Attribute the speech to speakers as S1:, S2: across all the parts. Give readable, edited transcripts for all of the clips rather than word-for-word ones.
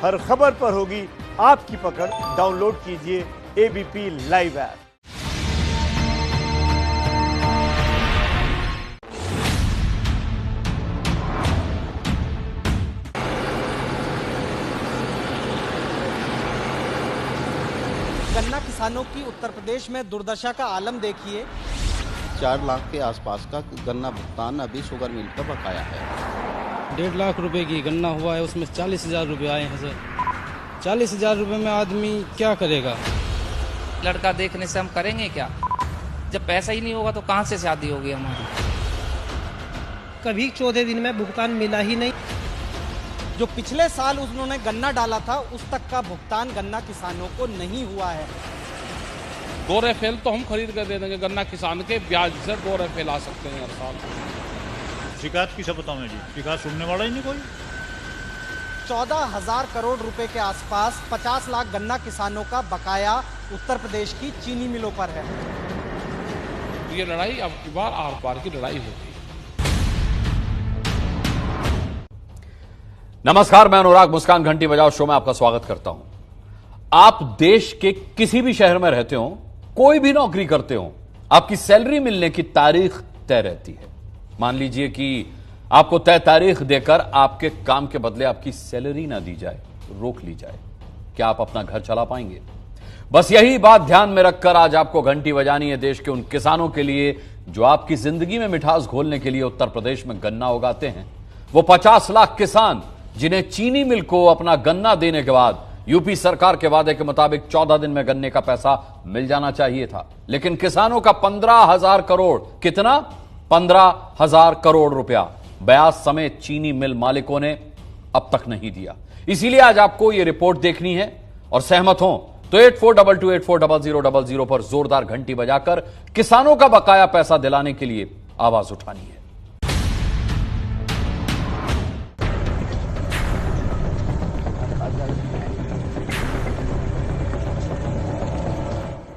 S1: हर खबर पर होगी आपकी पकड़। डाउनलोड कीजिए एबीपी लाइव ऐप।
S2: गन्ना किसानों की उत्तर प्रदेश में दुर्दशा का आलम देखिए।
S3: 4 लाख के आसपास का गन्ना भुगतान अभी शुगर मिल का बकाया है।
S4: 1.5 लाख रुपए की गन्ना हुआ है, उसमें 40,000 रुपये आए हैं सर। 40,000 रुपये में आदमी क्या करेगा?
S5: लड़का देखने से हम करेंगे क्या? जब पैसा ही नहीं होगा तो कहाँ से शादी होगी हमारी?
S6: कभी 14 दिन में भुगतान मिला ही नहीं।
S2: जो पिछले साल उन्होंने गन्ना डाला था उस तक का भुगतान गन्ना किसानों को नहीं हुआ है।
S7: 2 रेफेल तो हम खरीद कर दे देंगे गन्ना किसान के, ब्याज से 2 रेफेल आ सकते हैं हर साल।
S8: शिकायत किसे बताऊं जी, शिकायत सुनने वाला ही नहीं कोई।
S2: 14,000 करोड़ रुपए के आसपास 50 लाख गन्ना किसानों का बकाया उत्तर प्रदेश की चीनी मिलों पर है।
S7: ये लड़ाई अब की बार आर पार की लड़ाई होगी।
S9: नमस्कार, मैं अनुराग मुस्कान घंटी बजाओ शो में आपका स्वागत करता हूं। आप देश के किसी भी शहर में रहते हो, कोई भी नौकरी करते हो, आपकी सैलरी मिलने की तारीख तय रहती है। मान लीजिए कि आपको तय तारीख देकर आपके काम के बदले आपकी सैलरी ना दी जाए, रोक ली जाए, क्या आप अपना घर चला पाएंगे? बस यही बात ध्यान में रखकर आज आपको घंटी बजानी है देश के उन किसानों के लिए जो आपकी जिंदगी में मिठास घोलने के लिए उत्तर प्रदेश में गन्ना उगाते हैं। वो 50 लाख किसान जिन्हें चीनी मिल को अपना गन्ना देने के बाद यूपी सरकार के वादे के मुताबिक 14 दिन में गन्ने का पैसा मिल जाना चाहिए था, लेकिन किसानों का 15,000 करोड़, कितना? 15,000 करोड़ रुपया ब्याज समेत चीनी मिल मालिकों ने अब तक नहीं दिया। इसीलिए आज आपको यह रिपोर्ट देखनी है और सहमत हो तो 8422840000 पर जोरदार घंटी बजाकर किसानों का बकाया पैसा दिलाने के लिए आवाज उठानी है।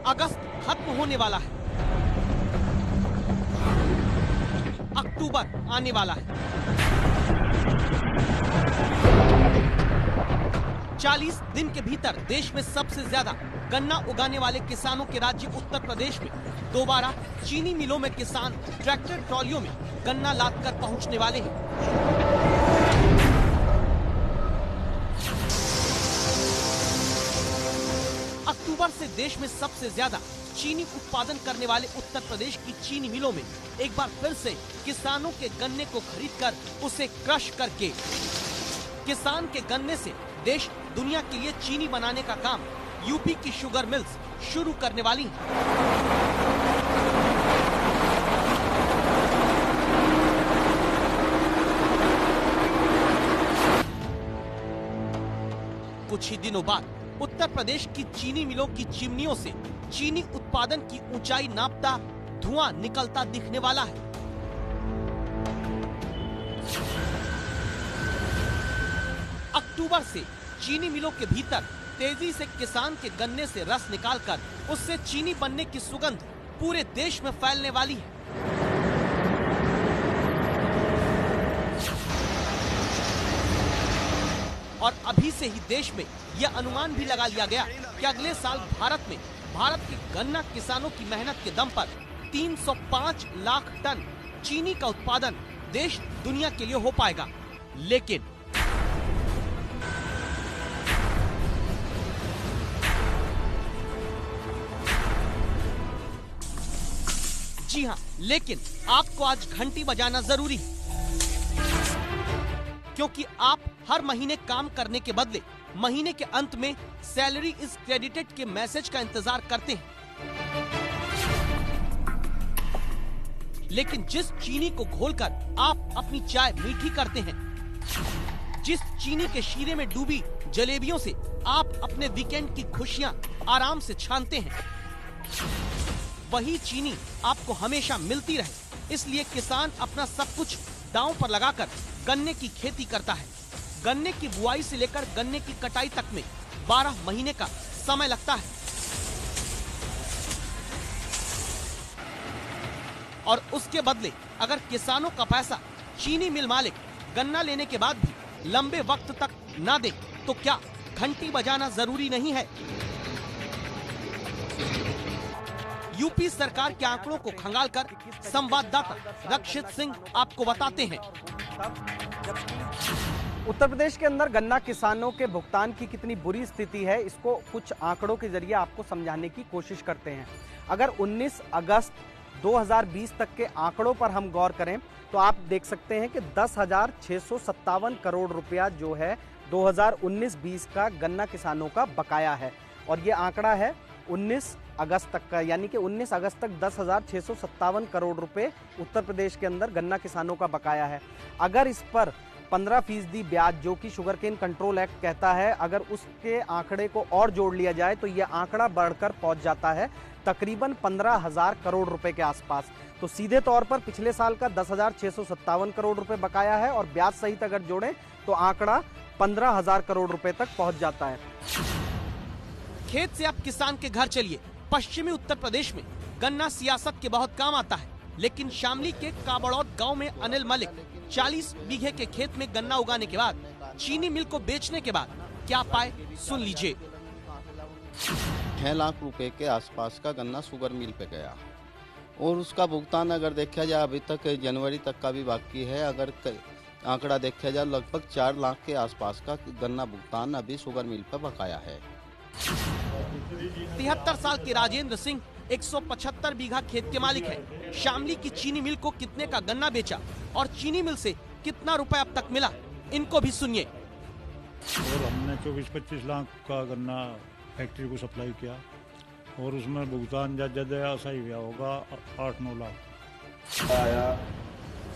S6: अगस्त खत्म होने वाला है, अक्टूबर आने वाला है। 40 दिन के भीतर देश में सबसे ज्यादा गन्ना उगाने वाले किसानों के राज्य उत्तर प्रदेश में दोबारा चीनी मिलों में किसान ट्रैक्टर ट्रॉलियों में गन्ना लादकर पहुंचने वाले हैं। अक्टूबर से देश में सबसे ज्यादा चीनी उत्पादन करने वाले उत्तर प्रदेश की चीनी मिलों में एक बार फिर से किसानों के गन्ने को खरीदकर उसे क्रश करके किसान के गन्ने से देश दुनिया के लिए चीनी बनाने का काम यूपी की शुगर मिल्स शुरू करने वाली हैं। कुछ ही दिनों बाद उत्तर प्रदेश की चीनी मिलों की चिमनियों से चीनी उत्पादन की ऊंचाई नापता धुआं निकलता दिखने वाला है। अक्टूबर से चीनी मिलों के भीतर तेजी से किसान के गन्ने से रस निकालकर उससे चीनी बनने की सुगंध पूरे देश में फैलने वाली है। और अभी से ही देश में यह अनुमान भी लगा लिया गया कि अगले साल भारत के गन्ना किसानों की मेहनत के दम पर 305 लाख टन चीनी का उत्पादन देश दुनिया के लिए हो पाएगा। लेकिन जी हाँ, लेकिन आपको आज घंटी बजाना जरूरी है, क्योंकि आप हर महीने काम करने के बदले महीने के अंत में सैलरी इज क्रेडिटेड के मैसेज का इंतजार करते हैं। लेकिन जिस चीनी को घोलकर आप अपनी चाय मीठी करते हैं, जिस चीनी के शीरे में डूबी जलेबियों से आप अपने वीकेंड की खुशियां आराम से छानते हैं, वही चीनी आपको हमेशा मिलती रहे। इसलिए किसान अपना सब कुछ दांव पर लगाकर गन्ने की खेती करता है। गन्ने की बुआई से लेकर गन्ने की कटाई तक में 12 महीने का समय लगता है। और उसके बदले अगर किसानों का पैसा चीनी मिल मालिक गन्ना लेने के बाद भी लंबे वक्त तक ना दे तो क्या घंटी बजाना जरूरी नहीं है। यूपी सरकार के आंकड़ों को खंगालकर संवाददाता रक्षित सिंह आपको बताते हैं।
S2: उत्तर प्रदेश के अंदर गन्ना किसानों के भुगतान की कितनी बुरी स्थिति है, इसको कुछ आंकड़ों के जरिए आपको समझाने की कोशिश करते हैं। अगर 19 अगस्त 2020 तक के आंकड़ों पर हम गौर करें तो आप देख सकते हैं कि 10,657 करोड़ रुपया जो है 2019-20 का गन्ना किसानों का बकाया है। और ये आंकड़ा है 19 अगस्त तक का, यानी कि 19 अगस्त तक 10,657 करोड़ रुपए उत्तर प्रदेश के अंदर गन्ना किसानों का बकाया है। अगर इस पर 15% ब्याज जो कि शुगर केन कंट्रोल एक्ट कहता है, अगर उसके आंकड़े को और जोड़ लिया जाए तो यह आंकड़ा बढ़कर पहुंच जाता है तकरीबन 15,000 करोड़ रुपए के आसपास। तो सीधे तौर पर पिछले साल का 10,657 करोड़ रुपए बकाया है और ब्याज सहित अगर जोड़ें तो आंकड़ा 15,000 करोड़ रुपए तक पहुंच जाता है।
S6: खेत से आप किसान के घर चलिए। पश्चिमी उत्तर प्रदेश में गन्ना सियासत के बहुत काम आता है, लेकिन शामली के काबड़ौद गांव में अनिल मलिक 40 बीघे के खेत में गन्ना उगाने के बाद चीनी मिल को बेचने के बाद क्या पाए, सुन लीजिए।
S3: 6 लाख रुपए के आसपास का गन्ना शुगर मिल पे गया और उसका भुगतान अगर देखा जाए अभी तक जनवरी तक का भी बाकी है। अगर आंकड़ा देखा जाए लगभग 4 लाख के आसपास का गन्ना भुगतान अभी शुगर मिल पे बकाया है।
S6: 73 साल के राजेंद्र सिंह 175 बीघा खेत के मालिक है। शामली की चीनी मिल को कितने का गन्ना बेचा और चीनी मिल से कितना रुपए अब तक मिला, इनको भी सुनिए।
S8: और हमने 24-25 लाख का गन्ना फैक्ट्री को सप्लाई किया और उसमें भुगतान ज्यादा ऐसा ही हुआ होगा 8-9 लाख।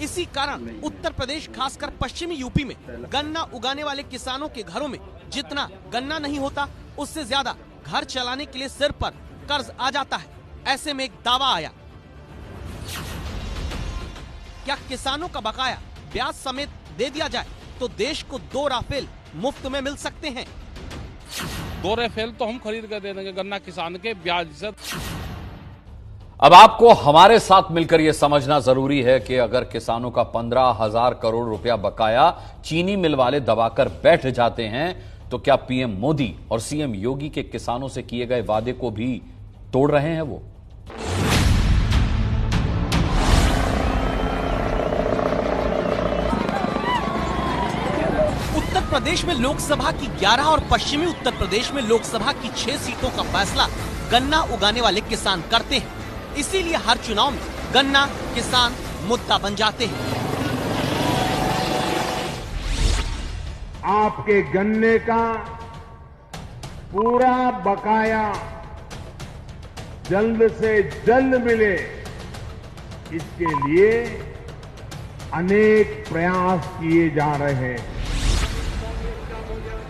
S6: इसी कारण उत्तर प्रदेश खासकर पश्चिमी यूपी में गन्ना उगाने वाले किसानों के घरों में जितना गन्ना नहीं होता उससे ज्यादा घर चलाने के लिए सिर पर कर्ज आ जाता है। ऐसे में एक दावा आया, क्या किसानों का बकाया ब्याज समेत दे दिया जाए तो देश को 2 राफेल मुफ्त में मिल सकते हैं।
S7: 2 राफेल तो हम खरीद कर दे देंगे गन्ना किसान के ब्याज से।
S9: अब आपको हमारे साथ मिलकर यह समझना जरूरी है कि अगर किसानों का 15,000 करोड़ रुपया बकाया चीनी मिल वाले दबाकर बैठ जाते हैं तो क्या पीएम मोदी और सीएम योगी के किसानों से किए गए वादे को भी तोड़ रहे हैं वो?
S6: उत्तर प्रदेश में लोकसभा की 11 और पश्चिमी उत्तर प्रदेश में लोकसभा की 6 सीटों का फैसला गन्ना उगाने वाले किसान करते हैं। इसीलिए हर चुनाव में गन्ना किसान मुद्दा बन जाते हैं।
S10: आपके गन्ने का पूरा बकाया जल्द से जल्द मिले, इसके लिए अनेक प्रयास किए जा रहे हैं।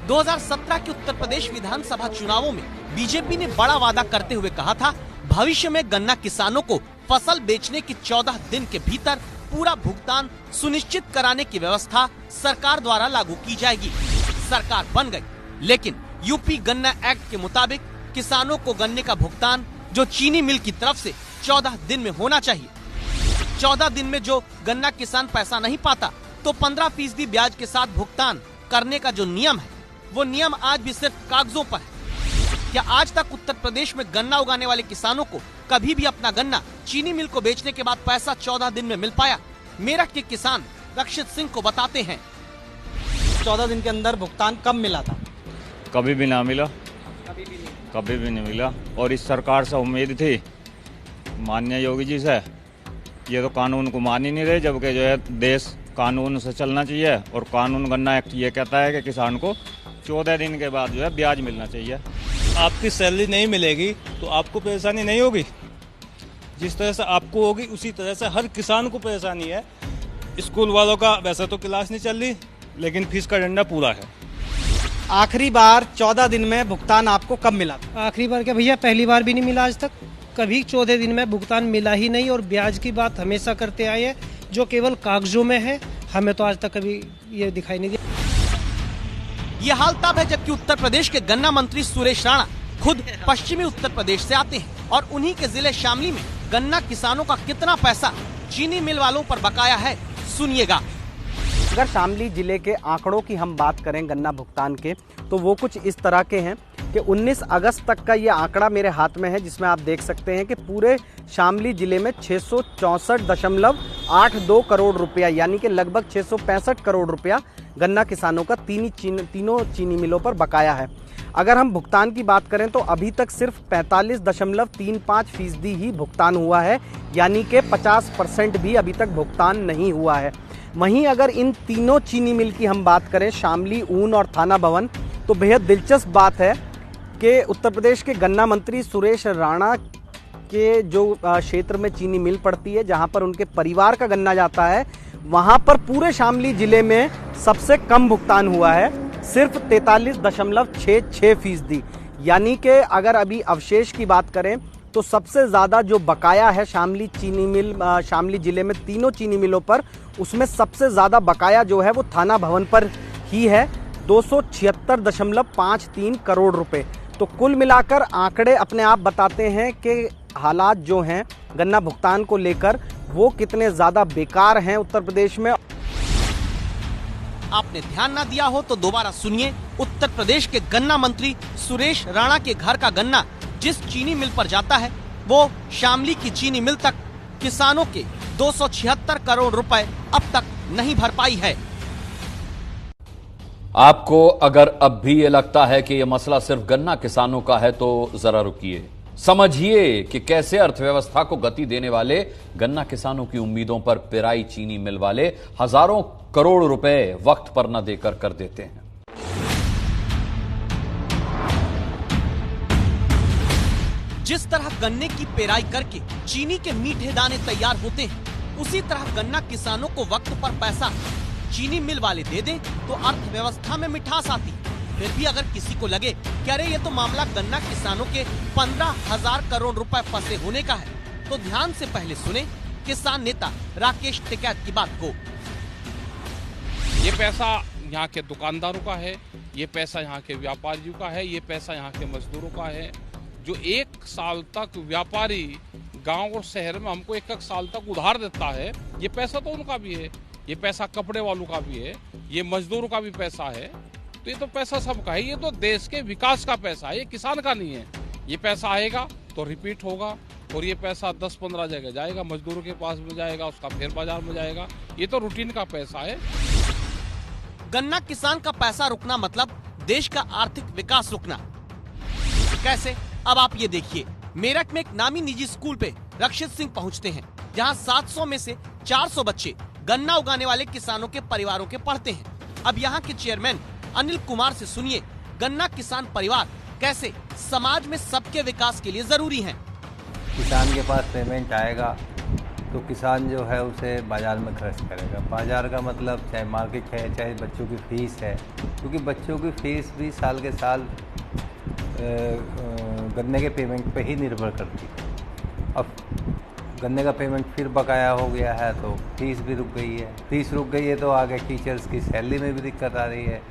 S6: 2017 के उत्तर प्रदेश विधानसभा चुनावों में बीजेपी ने बड़ा वादा करते हुए कहा था, भविष्य में गन्ना किसानों को फसल बेचने के 14 दिन के भीतर पूरा भुगतान सुनिश्चित कराने की व्यवस्था सरकार द्वारा लागू की जाएगी। सरकार बन गई, लेकिन यूपी गन्ना एक्ट के मुताबिक किसानों को गन्ने का भुगतान जो चीनी मिल की तरफ से 14 दिन में होना चाहिए। 14 दिन में जो गन्ना किसान पैसा नहीं पाता तो 15% ब्याज के साथ भुगतान करने का जो नियम है वो नियम आज भी सिर्फ कागजों पर है। क्या आज तक उत्तर प्रदेश में गन्ना उगाने वाले किसानों को कभी भी अपना गन्ना चीनी मिल को बेचने के बाद पैसा 14 दिन में मिल पाया? मेरठ के किसान रक्षित सिंह को बताते हैं।
S2: 14 दिन के अंदर भुगतान कब मिला था?
S11: कभी भी ना मिला, कभी भी नहीं मिला। और इस सरकार से उम्मीद थी माननीय योगी जी से, ये तो कानून को मान ही नहीं रहे, जबकि जो है देश कानून से चलना चाहिए और कानून गन्ना एक्ट ये कहता है कि किसान को 14 दिन के बाद जो है ब्याज मिलना चाहिए।
S12: आपकी सैलरी नहीं मिलेगी तो आपको परेशानी नहीं होगी, जिस तरह से आपको होगी उसी तरह से हर किसान को परेशानी है। स्कूल वालों का वैसे तो क्लास नहीं चल रही, लेकिन फीस का डंडा पूरा है।
S2: आखिरी बार 14 दिन में भुगतान आपको कब मिला?
S13: आखिरी बार क्या भैया, पहली बार भी नहीं मिला आज तक। कभी 14 दिन में भुगतान मिला ही नहीं और ब्याज की बात हमेशा करते आए हैं जो केवल कागजों में है। हमें तो आज तक कभी ये दिखाई नहीं दिया।
S6: ये हाल तब है जबकि उत्तर प्रदेश के गन्ना मंत्री सुरेश राणा खुद पश्चिमी उत्तर प्रदेश से आते हैं और उन्हीं के जिले शामली में गन्ना किसानों का कितना पैसा चीनी मिल वालों पर बकाया है, सुनिएगा।
S2: अगर शामली जिले के आंकड़ों की हम बात करें गन्ना भुगतान के, तो वो कुछ इस तरह के हैं कि 19 अगस्त तक का ये आंकड़ा मेरे हाथ में है, जिसमें आप देख सकते हैं कि पूरे शामली जिले में 664.82 करोड़ रुपया यानी कि लगभग 665 करोड़ रुपया गन्ना किसानों का तीनों चीनी मिलों पर बकाया है। अगर हम भुगतान की बात करें तो अभी तक सिर्फ 45.35% ही भुगतान हुआ है, यानी कि 50% भी अभी तक भुगतान नहीं हुआ है। वहीं अगर इन तीनों चीनी मिल की हम बात करें, शामली, ऊन और थाना भवन, तो बेहद दिलचस्प बात है कि उत्तर प्रदेश के गन्ना मंत्री सुरेश राणा के जो क्षेत्र में चीनी मिल पड़ती है, जहां पर उनके परिवार का गन्ना जाता है, वहां पर पूरे शामली जिले में सबसे कम भुगतान हुआ है, सिर्फ 43.66%। यानी कि अगर अभी अवशेष की बात करें तो सबसे ज़्यादा जो बकाया है शामली चीनी मिल, शामली जिले में तीनों चीनी मिलों पर, उसमें सबसे ज़्यादा बकाया जो है वो थाना भवन पर ही है, 276.53 करोड़ रुपए। तो कुल मिलाकर आंकड़े अपने आप बताते हैं कि हालात जो हैं गन्ना भुगतान को लेकर वो कितने ज़्यादा बेकार हैं उत्तर प्रदेश में।
S6: आपने ध्यान ना दिया हो तो दोबारा सुनिए। उत्तर प्रदेश के गन्ना मंत्री सुरेश राणा के घर का गन्ना जिस चीनी मिल पर जाता है, वो शामली की चीनी मिल तक किसानों के 276 करोड़ रुपए अब तक नहीं भर पाई है।
S9: आपको अगर अब भी ये लगता है कि यह मसला सिर्फ गन्ना किसानों का है तो जरा रुकिए, समझिए कि कैसे अर्थव्यवस्था को गति देने वाले गन्ना किसानों की उम्मीदों पर पिराई चीनी मिल वाले हजारों करोड़ रुपए वक्त पर न देकर कर देते हैं।
S6: जिस तरह गन्ने की पेराई करके चीनी के मीठे दाने तैयार होते हैं, उसी तरह गन्ना किसानों को वक्त पर पैसा चीनी मिल वाले दे दें तो अर्थव्यवस्था में मिठास आती। फिर भी अगर किसी को लगे कि अरे ये तो मामला गन्ना किसानों के 15,000 करोड़ रुपए फंसे होने का है, तो ध्यान से पहले सुने किसान नेता राकेश टिकैत की बात को।
S7: ये पैसा यहाँ के दुकानदारों का है, ये पैसा यहाँ के व्यापारियों का है, ये पैसा यहाँ के मजदूरों का है। जो 1 साल तक व्यापारी गांव और शहर में हमको 1 साल तक उधार देता है, ये पैसा तो उनका भी है, ये पैसा कपड़े वालों का भी है, ये मजदूरों का भी पैसा है। तो ये तो पैसा सबका है, ये तो देश के विकास का पैसा है, ये किसान का नहीं है। ये पैसा आएगा तो रिपीट होगा और ये पैसा 10-15 जगह जाएगा, मजदूरों के पास में जाएगा, उसका फिर बाजार में जाएगा। ये तो रूटीन का पैसा है।
S6: गन्ना किसान का पैसा रुकना मतलब देश का आर्थिक विकास रुकना। कैसे? अब आप ये देखिए, मेरठ में एक नामी निजी स्कूल पे रक्षित सिंह पहुंचते हैं, जहां 700 में से 400 बच्चे गन्ना उगाने वाले किसानों के परिवारों के पढ़ते हैं। अब यहाँ के चेयरमैन अनिल कुमार से सुनिए, गन्ना किसान परिवार कैसे समाज में सबके विकास के लिए जरूरी हैं।
S14: किसान के पास पेमेंट आएगा तो किसान जो है उसे बाजार में खर्च करेगा। बाजार का मतलब चाहे मार्केट है, चाहे बच्चों की फीस है, क्योंकि बच्चों की फीस भी साल के साल गन्ने के पेमेंट पे ही निर्भर करती है। अब गन्ने का पेमेंट फिर बकाया हो गया है तो फीस भी रुक गई है। फीस रुक गई है तो आगे टीचर्स की सैलरी में भी दिक्कत आ रही है।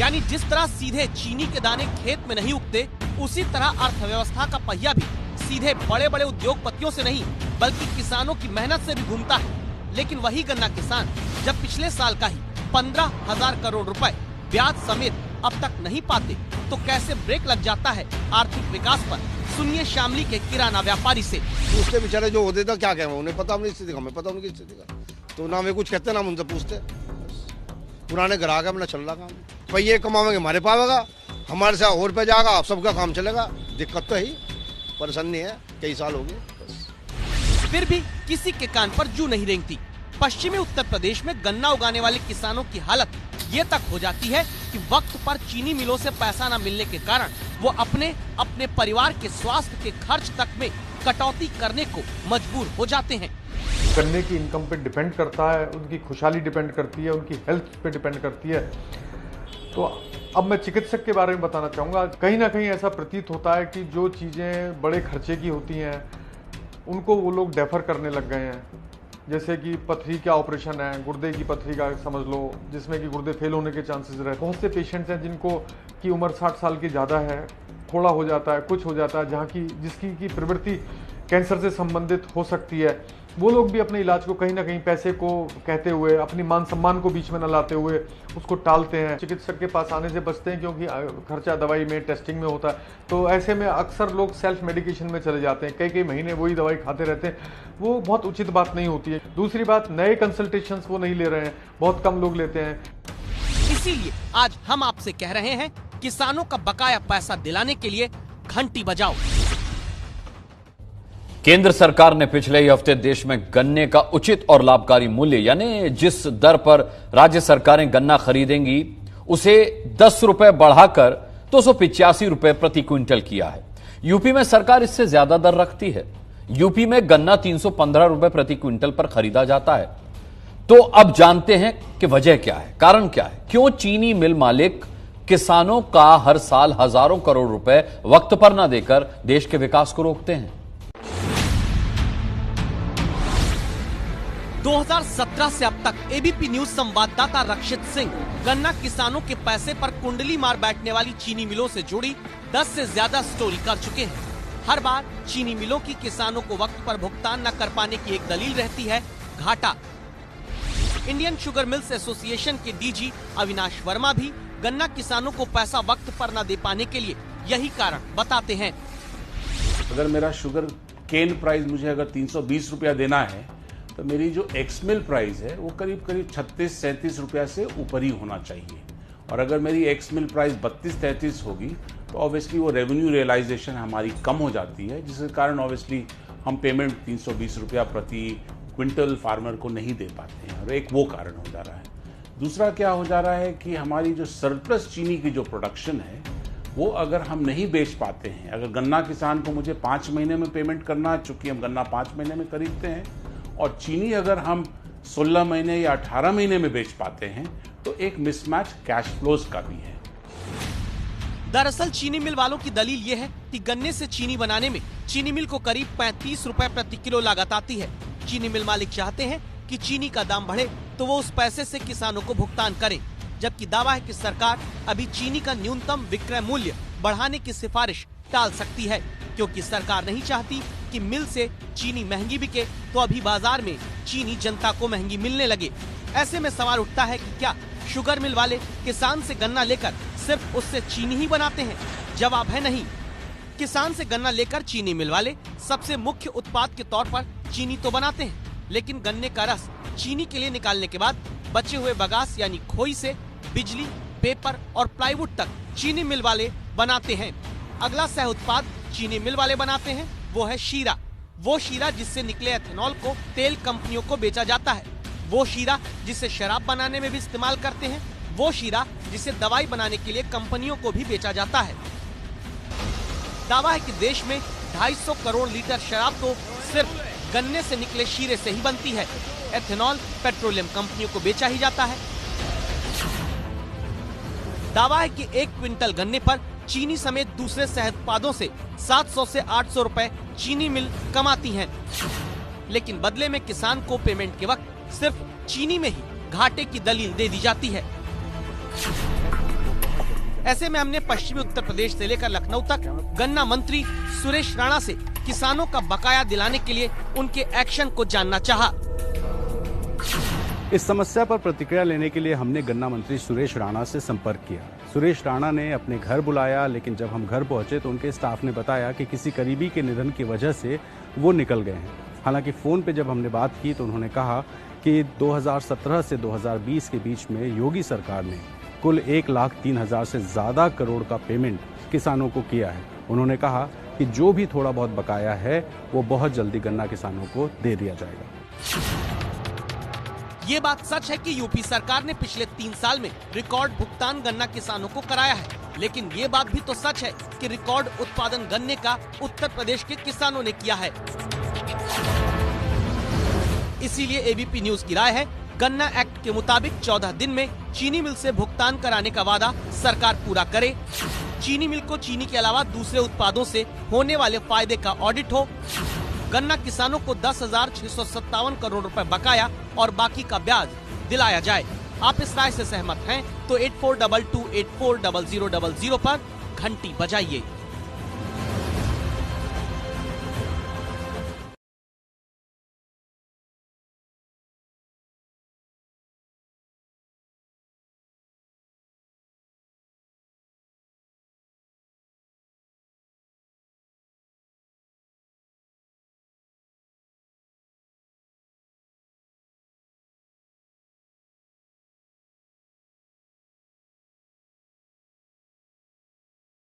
S6: यानी जिस तरह सीधे चीनी के दाने खेत में नहीं उगते, उसी तरह अर्थव्यवस्था का पहिया भी सीधे बड़े बड़े उद्योगपतियों से नहीं बल्कि किसानों की मेहनत से भी घूमता है। लेकिन वही गन्ना किसान जब पिछले साल का ही 15,000 करोड़ रुपए ब्याज समेत अब तक नहीं पाते तो कैसे ब्रेक लग जाता है आर्थिक विकास पर। सुनिए शामली के किराना व्यापारी से।
S15: उसके बेचारे जो होते थे क्या कहें, उन्हें पता अपनी स्थिति का, हमें पता उनकी स्थिति का, तो ना वे कुछ कहते ना उनसे पूछते। पुराने ग्राहक है, अपना चल रहा काम, पहिए कमावेंगे हमारे पावेगा, हमारे साथ और पे जाएगा, आप सबका काम चलेगा। दिक्कत तो है ही, परेशानी है, कई साल हो गए।
S6: फिर भी किसी के कान पर जू नहीं रेंगती। पश्चिमी उत्तर प्रदेश में गन्ना उगाने वाले किसानों की हालत ये तक हो जाती है कि वक्त पर चीनी मिलों से पैसा न मिलने के कारण वो अपने परिवार के स्वास्थ्य के खर्च तक में कटौती करने को मजबूर हो जाते हैं।
S16: गन्ने की इनकम पे डिपेंड करता है, उनकी खुशहाली डिपेंड करती है, उनकी हेल्थ पे डिपेंड करती है। तो अब मैं चिकित्सक के बारे में बताना चाहूँगा। कहीं ना कहीं ऐसा प्रतीत होता है कि जो चीज़ें बड़े खर्चे की होती हैं उनको वो लोग डेफर करने लग गए हैं। जैसे कि पथरी का ऑपरेशन है, गुर्दे की पथरी का समझ लो, जिसमें कि गुर्दे फेल होने के चांसेस रहे। बहुत से पेशेंट्स हैं जिनको की उम्र 60 साल की ज़्यादा है, थोड़ा हो जाता है, कुछ हो जाता है, जहाँ की जिसकी प्रवृत्ति कैंसर से संबंधित हो सकती है, वो लोग भी अपने इलाज को कहीं ना कहीं पैसे को कहते हुए, अपनी मान सम्मान को बीच में न लाते हुए उसको टालते हैं, चिकित्सक के पास आने से बचते हैं, क्योंकि खर्चा दवाई में, टेस्टिंग में होता है। तो ऐसे में अक्सर लोग सेल्फ मेडिकेशन में चले जाते हैं, कई महीने वही दवाई खाते रहते हैं। वो बहुत उचित बात नहीं होती है। दूसरी बात, नए कंसल्टेशंस वो नहीं ले रहे हैं, बहुत कम लोग लेते हैं।
S6: इसीलिए आज हम आपसे कह रहे हैं, किसानों का बकाया पैसा दिलाने के लिए घंटी बजाओ।
S9: केंद्र सरकार ने पिछले ही हफ्ते देश में गन्ने का उचित और लाभकारी मूल्य, यानी जिस दर पर राज्य सरकारें गन्ना खरीदेंगी, उसे 10 रुपए बढ़ाकर 285 रुपए प्रति क्विंटल किया है। यूपी में सरकार इससे ज्यादा दर रखती है। यूपी में गन्ना 315 रुपए प्रति क्विंटल पर खरीदा जाता है। तो अब जानते हैं कि वजह क्या है, कारण क्या है, क्यों चीनी मिल मालिक किसानों का हर साल हजारों करोड़ रुपए वक्त पर न देकर देश के विकास को रोकते हैं।
S6: 2017 से अब तक एबीपी न्यूज संवाददाता रक्षित सिंह गन्ना किसानों के पैसे पर कुंडली मार बैठने वाली चीनी मिलों से जुड़ी 10 से ज्यादा स्टोरी कर चुके हैं। हर बार चीनी मिलों की किसानों को वक्त पर भुगतान न कर पाने की एक दलील रहती है घाटा। इंडियन शुगर मिल्स एसोसिएशन के डीजी अविनाश वर्मा भी गन्ना किसानों को पैसा वक्त पर न दे पाने के लिए यही कारण बताते हैं।
S17: अगर मेरा शुगर केन प्राइस मुझे अगर 320 रुपया देना है, तो मेरी जो एक्स मिल प्राइस है वो करीब 36-37 रुपया से ऊपर ही होना चाहिए। और अगर मेरी एक्स मिल प्राइस 32-33 होगी तो ऑब्वियसली वो रेवेन्यू रियलाइजेशन हमारी कम हो जाती है, जिसके कारण ऑब्वियसली हम पेमेंट 320 रुपया प्रति क्विंटल फार्मर को नहीं दे पाते हैं, और एक वो कारण हो जा रहा है। दूसरा क्या हो जा रहा है कि हमारी जो सरप्लस चीनी की जो प्रोडक्शन है वो अगर हम नहीं बेच पाते हैं, अगर गन्ना किसान को मुझे 5 महीने में पेमेंट करना है, चूंकि हम गन्ना 5 महीने में खरीदते हैं, और चीनी अगर हम 16 महीने या 18 महीने में बेच पाते हैं, तो एक मिसमैच कैश फ्लोज का भी है।
S6: दरअसल चीनी मिल वालों की दलील ये है कि गन्ने से चीनी बनाने में चीनी मिल को करीब 35 रुपए प्रति किलो लागत आती है। चीनी मिल मालिक चाहते हैं कि चीनी का दाम बढ़े तो वो उस पैसे से किसानों को भुगतान करें, जबकि दावा है कि सरकार अभी चीनी का न्यूनतम विक्रय मूल्य बढ़ाने की सिफारिश टाल सकती है, क्योंकि सरकार नहीं चाहती कि मिल से चीनी महंगी बिके तो अभी बाजार में चीनी जनता को महंगी मिलने लगे। ऐसे में सवाल उठता है कि क्या शुगर मिल वाले किसान से गन्ना लेकर सिर्फ उससे चीनी ही बनाते हैं? जवाब है नहीं। किसान से गन्ना लेकर चीनी मिल वाले सबसे मुख्य उत्पाद के तौर पर चीनी तो बनाते हैं, लेकिन गन्ने का रस चीनी के लिए निकालने के बाद बचे हुए बगास यानी खोई से बिजली, पेपर और प्लाईवुड तक चीनी मिल वाले बनाते हैं। अगला सह उत्पाद चीनी मिल वाले बनाते हैं वो है शीरा। वो शीरा जिससे निकले एथेनॉल को तेल कंपनियों को बेचा जाता है। वो शीरा जिसे शराब बनाने में भी इस्तेमाल करते हैं। वो शीरा जिसे दवाई बनाने के लिए कंपनियों को भी बेचा जाता है। दावा है कि देश में 250 करोड़ लीटर शराब तो सिर्फ गन्ने से निकले शीरे से ही बनती है। एथेनॉल पेट्रोलियम कंपनियों को बेचा ही जाता है। दावा है कि 1 क्विंटल गन्ने पर चीनी समेत दूसरे सह उत्पादों से 700 से 800 रुपए चीनी मिल कमाती हैं, लेकिन बदले में किसान को पेमेंट के वक्त सिर्फ चीनी में ही घाटे की दलील दे दी जाती है। ऐसे में हमने पश्चिमी उत्तर प्रदेश से लेकर लखनऊ तक गन्ना मंत्री सुरेश राणा से किसानों का बकाया दिलाने के लिए उनके एक्शन को जानना चाहा।
S2: इस समस्या पर प्रतिक्रिया लेने के लिए हमने गन्ना मंत्री सुरेश राणा से संपर्क किया। सुरेश राणा ने अपने घर बुलाया, लेकिन जब हम घर पहुंचे तो उनके स्टाफ ने बताया कि किसी करीबी के निधन की वजह से वो निकल गए हैं। हालांकि फ़ोन पे जब हमने बात की तो उन्होंने कहा कि 2017 से 2020 के बीच में योगी सरकार ने कुल 1,03,000 से ज़्यादा करोड़ का पेमेंट किसानों को किया है। उन्होंने कहा कि जो भी थोड़ा बहुत बकाया है वो बहुत जल्दी गन्ना किसानों को दे दिया जाएगा।
S6: ये बात सच है कि यूपी सरकार ने पिछले 3 साल में रिकॉर्ड भुगतान गन्ना किसानों को कराया है, लेकिन ये बात भी तो सच है कि रिकॉर्ड उत्पादन गन्ने का उत्तर प्रदेश के किसानों ने किया है। इसीलिए एबीपी न्यूज की राय है, गन्ना एक्ट के मुताबिक 14 दिन में चीनी मिल से भुगतान कराने का वादा सरकार पूरा करे। चीनी मिल को चीनी के अलावा दूसरे उत्पादों से होने वाले फायदे का ऑडिट हो। गन्ना किसानों को 10,657 करोड़ रुपए बकाया और बाकी का ब्याज दिलाया जाए। आप इस राय से सहमत हैं तो 8422840000 पर घंटी बजाइए।